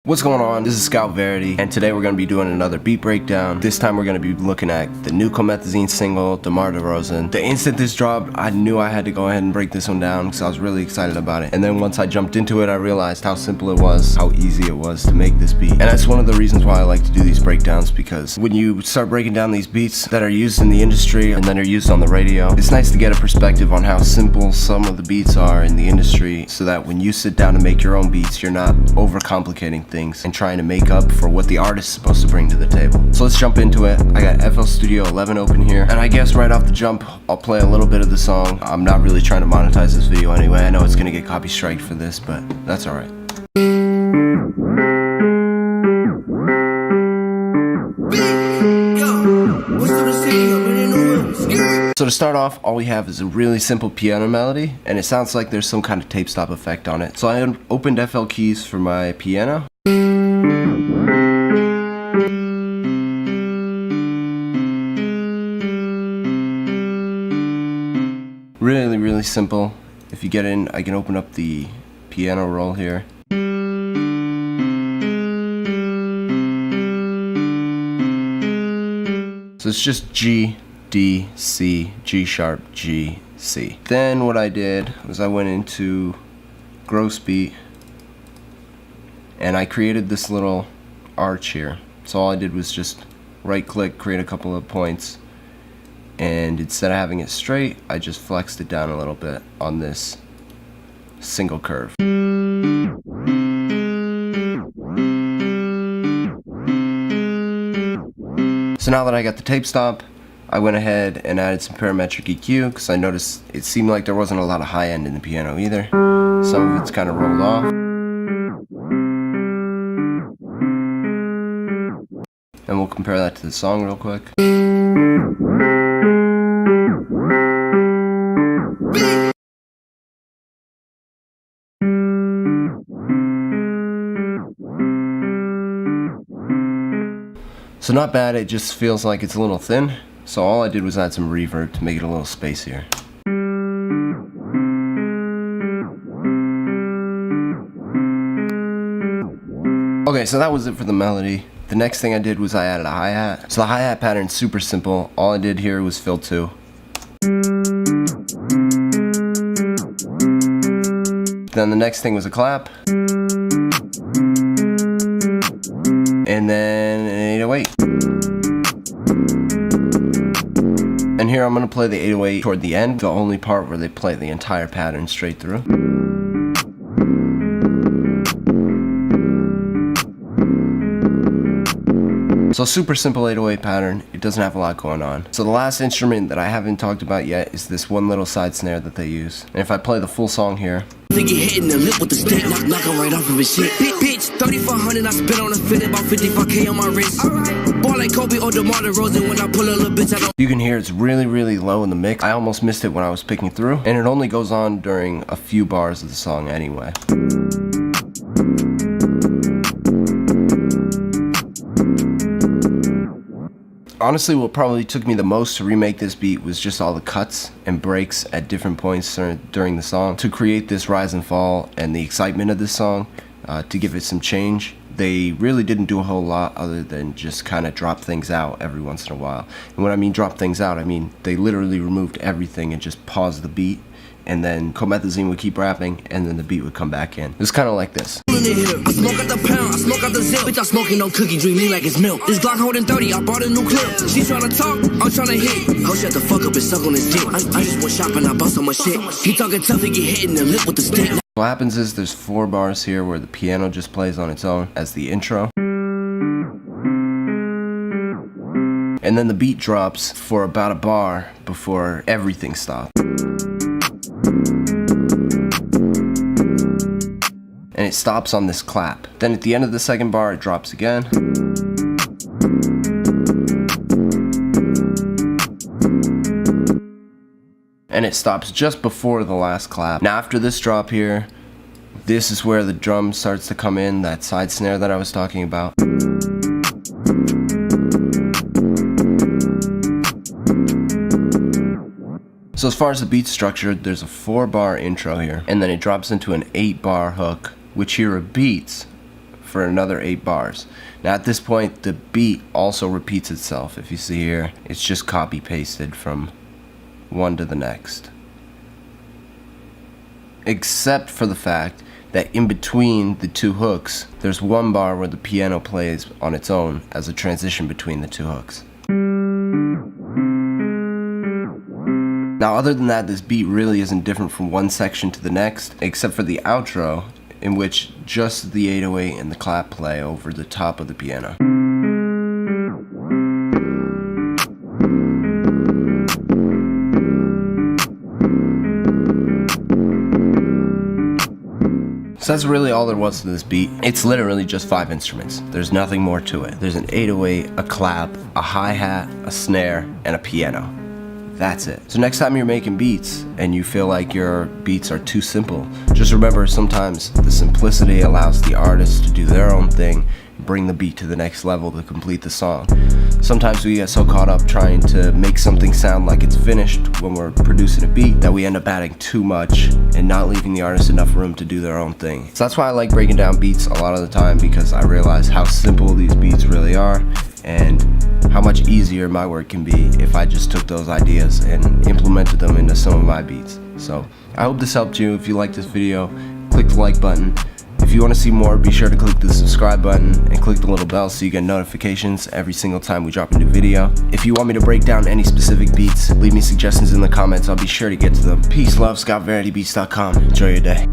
What's going on? This is Scout Verity, and today we're going to be doing another beat breakdown. This time we're going to be looking at the new Comethazine single, Demar Derozan. The instant this dropped, I knew I had to go ahead and break this one down because I was really excited about it. And then once I jumped into it, I realized how simple it was, how easy it was to make this beat. And that's one of the reasons why I like to do these breakdowns, because when you start breaking down these beats that are used in the industry and then are used on the radio, it's nice to get a perspective on how simple some of the beats are in the industry, so that when you sit down to make your own beats, you're not overcomplicating things and trying to make up for what the artist is supposed to bring to the table. So let's jump into it. I got FL Studio 11 open here, and I guess right off the jump I'll play a little bit of the song. I'm not really trying to monetize this video anyway. I know it's gonna get copy striked for this, but that's alright. So to start off, all we have is a really simple piano melody, and it sounds like there's some kind of tape stop effect on it. So I opened FL keys for my piano. Really simple. If you get in, I can open up the piano roll here. So it's just G, D, C, G sharp, G, C. Then what I did was I went into gross beat and I created this little arch here. So all I did was just right click, create a couple of points, and instead of having it straight, I just flexed it down a little bit on this single curve. So now that I got the tape stop, I went ahead and added some parametric EQ because I noticed it seemed like there wasn't a lot of high end in the piano either. Some of it's kind of rolled off. And we'll compare that to the song real quick. So not bad, it just feels like it's a little thin. So all I did was add some reverb to make it a little spacier. Okay, so that was it for the melody. The next thing I did was I added a hi-hat. So the hi-hat pattern's super simple. All I did here was fill 2. Then the next thing was a clap. And then an 808. And here I'm going to play the 808 toward the end, the only part where they play the entire pattern straight through. So super simple 808 pattern, it doesn't have a lot going on. So the last instrument that I haven't talked about yet is this one little side snare that they use. And if I play the full song here, think he hitting the lip with the stick, knock him right off of his shit. Bitch, 3,400, I spit on a fit, about 55K on my wrist. Ball like Kobe or Demar Derozan, when I pull a little bitch, I don't. You can hear it's really low in the mix. I almost missed it when I was picking through, and it only goes on during a few bars of the song anyway. Honestly, what probably took me the most to remake this beat was just all the cuts and breaks at different points during the song to create this rise and fall and the excitement of this song, to give it some change. They really didn't do a whole lot other than just kind of drop things out every once in a while. And when I mean drop things out, I mean they literally removed everything and just paused the beat, and then Comethazine would keep rapping, and then the beat would come back in. It was kind of like this. I smoke out the pound, I smoke out the zip. Bitch, I smoking no cookie, drink me like it's milk. This Glock holding 30, I bought a new clip. She tryna talk, I'm tryna hit. Oh, shut the fuck up and suck on his dick. I just went shopping, I bought so much shit. He talking tough, he get hit in the lip with the stick. What happens is there's 4 bars here where the piano just plays on its own as the intro. And then the beat drops for about a bar before everything stops. And it stops on this clap. Then at the end of the second bar, it drops again. And it stops just before the last clap. Now after this drop here, this is where the drum starts to come in, that side snare that I was talking about. So as far as the beat's structured, there's a 4-bar intro here, and then it drops into an 8-bar hook, which here repeats for another 8 bars. Now at this point, the beat also repeats itself. If you see here, it's just copy pasted from one to the next. Except for the fact that in between the 2 hooks, there's 1 bar where the piano plays on its own as a transition between the 2 hooks. Now other than that, this beat really isn't different from one section to the next, except for the outro, in which just the 808 and the clap play over the top of the piano. So that's really all there was to this beat. It's literally just 5 instruments. There's nothing more to it. There's an 808, a clap, a hi-hat, a snare, and a piano. That's it. So next time you're making beats and you feel like your beats are too simple, just remember sometimes the simplicity allows the artist to do their own thing, bring the beat to the next level to complete the song. Sometimes we get so caught up trying to make something sound like it's finished when we're producing a beat that we end up adding too much and not leaving the artist enough room to do their own thing. So that's why I like breaking down beats a lot of the time, because I realize how simple these beats really are and how much easier my work can be if I just took those ideas and implemented them into some of my beats. So I hope this helped you. If you liked this video, click the like button. If you want to see more, be sure to click the subscribe button and click the little bell so you get notifications every single time we drop a new video. If you want me to break down any specific beats, leave me suggestions in the comments. I'll be sure to get to them. Peace, love, ScottVerityBeats.com. Enjoy your day.